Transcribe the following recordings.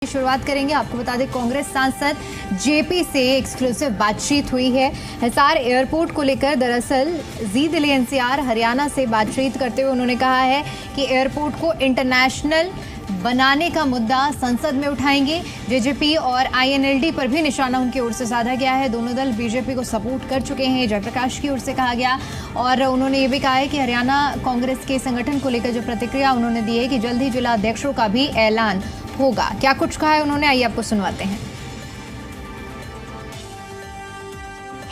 शुरुआत करेंगे। आपको बता दें, कांग्रेस सांसद जेपी से एक्सक्लूसिव बातचीत हुई है हिसार एयरपोर्ट को लेकर। दरअसल जी दिल्ली एनसीआर हरियाणा से बातचीत करते हुए उन्होंने कहा है कि एयरपोर्ट को इंटरनेशनल बनाने का मुद्दा संसद में उठाएंगे। जेजेपी और आईएनएलडी पर भी निशाना उनकी ओर से साधा गया है। दोनों दल बीजेपी को सपोर्ट कर चुके हैं, जयप्रकाश की ओर से कहा गया। और उन्होंने ये भी कहा है कि हरियाणा कांग्रेस के संगठन को लेकर जो प्रतिक्रिया उन्होंने दी है कि जल्द ही जिला अध्यक्षों का भी ऐलान होगा। क्या कुछ कहा है उन्होंने, आइए आपको सुनवाते हैं।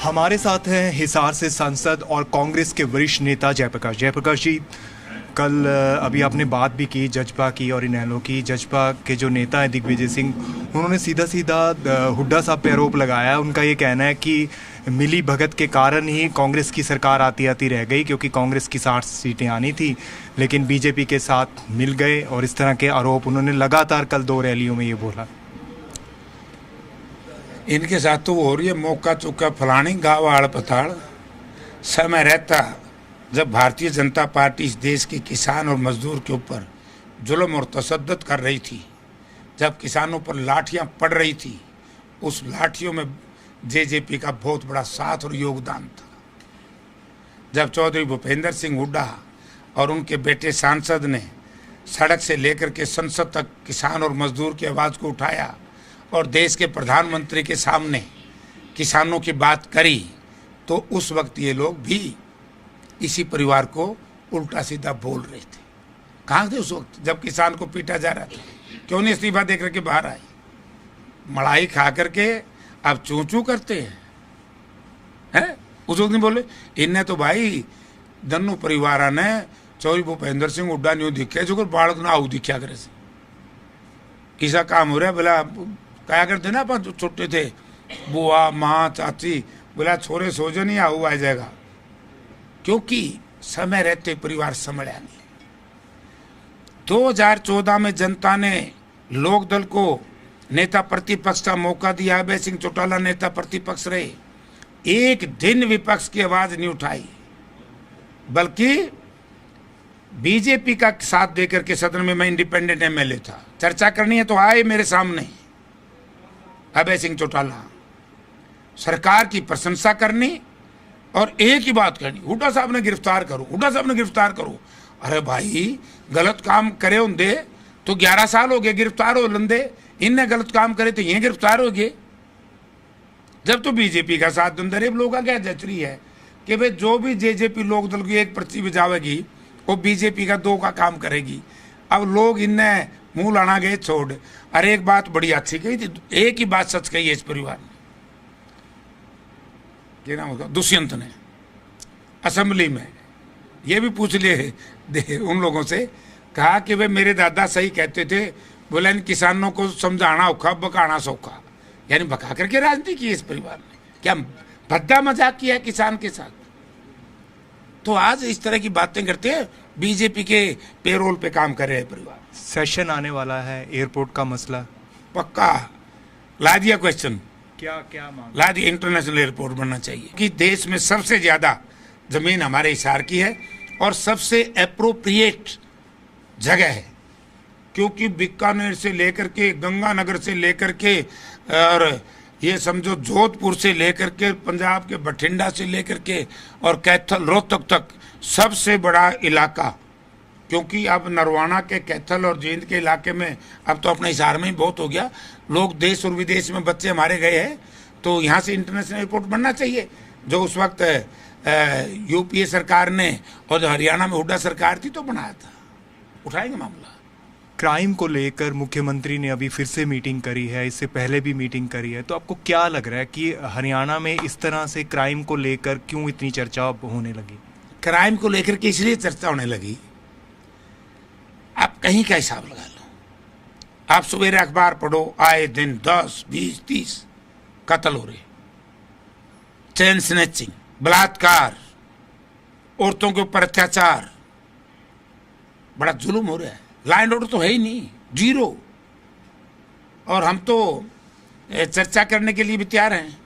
हमारे साथ हैं हिसार से सांसद और कांग्रेस के वरिष्ठ नेता जयप्रकाश। जयप्रकाश जी, कल अभी आपने बात भी की जजपा की और इनेलो की। जजपा के जो नेता हैं दिग्विजय सिंह, उन्होंने सीधा सीधा हुड्डा साहब पे आरोप लगाया। उनका ये कहना है कि मिली भगत के कारण ही कांग्रेस की सरकार आती आती रह गई, क्योंकि कांग्रेस की 60 सीटें आनी थी लेकिन बीजेपी के साथ मिल गए। और इस तरह के आरोप उन्होंने लगातार कल 2 रैलियों में ये बोला। इनके साथ तो वो हो रही है मौका चौका फलानी गाँव आड़ पताड़। समय रहता जब भारतीय जनता पार्टी इस देश के किसान और मजदूर के ऊपर जुल्म और तशद्दुद कर रही थी, जब किसानों पर लाठियां पड़ रही थी, उस लाठियों में जेजेपी का बहुत बड़ा साथ और योगदान था। जब चौधरी भूपेंद्र सिंह हुड्डा और उनके बेटे सांसद ने सड़क से लेकर के संसद तक किसान और मजदूर की आवाज़ को उठाया और देश के प्रधानमंत्री के सामने किसानों की बात करी, तो उस वक्त ये लोग भी इसी परिवार को उल्टा सीधा बोल रहे थे। कहाँ थे उस वक्त जब किसान को पीटा जा रहा था? क्यों नहीं इस्तीफा दे करके बाहर आए? मड़ाई खा करके अब चूं चूं करते हैं। उस वक्त नहीं बोले। इन्हें तो भाई दन्नू परिवार ने चौधरी भूपेंद्र सिंह हुड्डा नहीं दिखे जो बालक ना आऊ दिखा करे से किसा काम हो रहा है। बोला क्या करते ना अपन छोटे थे, बुआ माँ चाची, बोला छोरे सोजो नहीं आऊ आ जाएगा, क्योंकि समय रहते परिवार संभला नहीं। 2014 में जनता ने लोकदल को नेता प्रतिपक्ष का मौका दिया। अभय सिंह चौटाला नेता प्रतिपक्ष रहे, एक दिन विपक्ष की आवाज नहीं उठाई, बल्कि बीजेपी का साथ देकर के सदन में, मैं इंडिपेंडेंट एमएलए था, चर्चा करनी है तो आए मेरे सामने अभय सिंह चौटाला, सरकार की प्रशंसा करनी और एक ही बात करनी, हुड्डा साहब ने गिरफ्तार करो, हुड्डा साहब ने गिरफ्तार करो। अरे भाई, गलत काम करे होंगे तो 11 साल हो गए गिरफ्तार हो लंदे, इनने गलत काम करे तो ये गिरफ्तार हो गए। जब तो बीजेपी का साथ अंदर लोगों का क्या जचरी है कि भाई जो भी जेजेपी लोकदल की एक पर्ची बजावेगी वो बीजेपी का 2 का काम करेगी। अब लोग इनने मुंह लाना गए छोड़। अरे एक बात बड़ी अच्छी कही थी, एक ही बात सच कही है इस परिवार ने, क्या नाम होगा, दुष्यंत ने असेंबली में ये भी पूछ लिए उन लोगों से, कहा कि वे मेरे दादा सही कहते थे, बोला इन किसानों को समझाना औखा बकाना सौखा। यानी बका करके राजनीति की इस परिवार ने, क्या भद्दा मजाक किया है किसान के साथ। तो आज इस तरह की बातें करते हैं, बीजेपी के पेरोल पे काम कर रहे हैं परिवार। सेशन आने वाला है, एयरपोर्ट का मसला पक्का ला दिया क्वेश्चन, क्या मांग ला दिया, इंटरनेशनल एयरपोर्ट बनना चाहिए कि देश में सबसे ज्यादा जमीन हमारे हिसार की है और सबसे एप्रोप्रिएट जगह है, क्योंकि बीकानेर से लेकर के गंगानगर से लेकर के और ये समझो जोधपुर से लेकर के पंजाब के बठिंडा से लेकर के और कैथल रोहतक तक सबसे बड़ा इलाका, क्योंकि अब नरवाना के कैथल और जींद के इलाके में अब तो अपने हिसार में ही बहुत हो गया, लोग देश और विदेश में बच्चे हमारे गए हैं, तो यहाँ से इंटरनेशनल एयरपोर्ट बनना चाहिए। जो उस वक्त यूपीए सरकार ने और जो हरियाणा में हुड्डा सरकार थी तो बनाया था। उठाएंगे मामला। क्राइम को लेकर मुख्यमंत्री ने अभी फिर से मीटिंग करी है, इससे पहले भी मीटिंग करी है, तो आपको क्या लग रहा है कि हरियाणा में इस तरह से क्राइम को लेकर क्यों इतनी चर्चा होने लगी? क्राइम को लेकर के इसलिए चर्चा होने लगी, आप कहीं का हिसाब लगा लो, आप सवेरे अखबार पढ़ो, आए दिन 10, 20, 30 कत्ल हो रहे, चेन स्नैचिंग, बलात्कार, औरतों के ऊपर अत्याचार, बड़ा जुल्म हो रहा है। लॉ एंड ऑर्डर तो है ही नहीं, जीरो। और हम तो चर्चा करने के लिए भी तैयार हैं।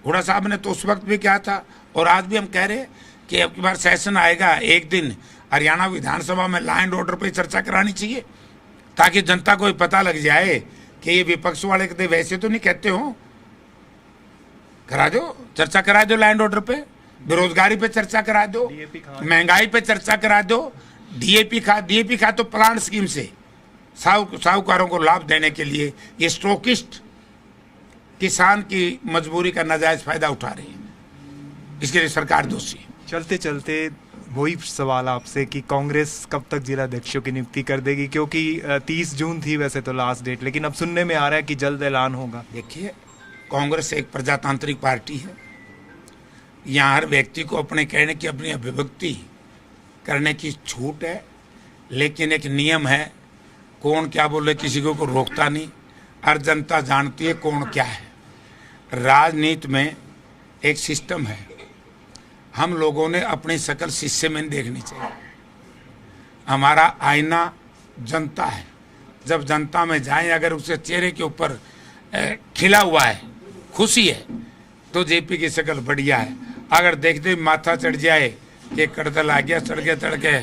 हुड्डा साहब ने तो उस वक्त भी कहा था और आज भी हम कह रहे हैं कि अब की बार सेशन आएगा, एक दिन हरियाणा विधानसभा में लॉ एंड ऑर्डर पर चर्चा करानी चाहिए, ताकि जनता को पता लग जाए कि ये विपक्ष वाले कहते वैसे तो नहीं कहते हो, करा दो चर्चा, करा दो लैंड ऑर्डर पे, बेरोजगारी पे चर्चा करा दो, महंगाई पे चर्चा करा दो, डीएपी खा तो प्लांट स्कीम से साहूकारों को लाभ देने के लिए ये स्टॉकिस्ट किसान की मजबूरी का नाजायज फायदा उठा रही है, इसके लिए सरकार दोषी है। चलते चलते वही सवाल आपसे कि कांग्रेस कब तक जिलाध्यक्षों की नियुक्ति कर देगी, क्योंकि 30 जून थी वैसे तो लास्ट डेट, लेकिन अब सुनने में आ रहा है कि जल्द ऐलान होगा। देखिए, कांग्रेस एक प्रजातांत्रिक पार्टी है, यहाँ हर व्यक्ति को अपने कहने की, अपनी अभिव्यक्ति करने की छूट है, लेकिन एक नियम है, कौन क्या बोले किसी को रोकता नहीं, हर जनता जानती है कौन क्या है। राजनीति में एक सिस्टम है, हम लोगों ने अपनी शकल शीशे में नहीं देखनी चाहिए। हमारा आईना जनता है, जब जनता में जाएं, अगर उसके चेहरे के ऊपर खिला हुआ है, खुशी है, तो जेपी की शक्ल बढ़िया है। अगर देखते माथा चढ़ जाए कि कड़तल आ गया, तड़के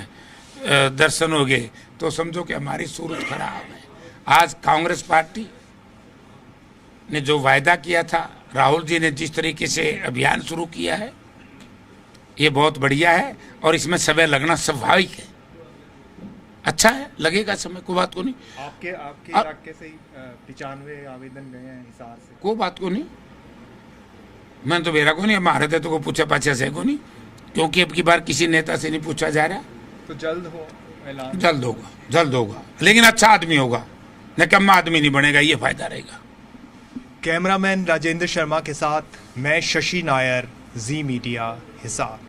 दर्शन हो गए, तो समझो कि हमारी सूरत खराब है। आज कांग्रेस पार्टी ने जो वायदा किया था, राहुल जी ने जिस तरीके से अभियान शुरू किया है, ये बहुत बढ़िया है और इसमें समय लगना स्वाभाविक है, अच्छा है, लगेगा समय, कोई बात को नहीं। आपके इलाके से 95 आवेदन गए हैं हिसार से, कोई बात को नहीं, मैं तो मेरा को नहीं, हमारे थे तो को पूछा पाछा से को नहीं, क्योंकि अब की बार किसी नेता से नहीं पूछा जा रहा। तो जल्द हो ऐलान? जल्द होगा, लेकिन अच्छा आदमी होगा, निकम्मा आदमी नहीं बनेगा, ये फायदा रहेगा। कैमरामैन राजेंद्र शर्मा के साथ मैं शशि नायर, जी मीडिया, हिसार।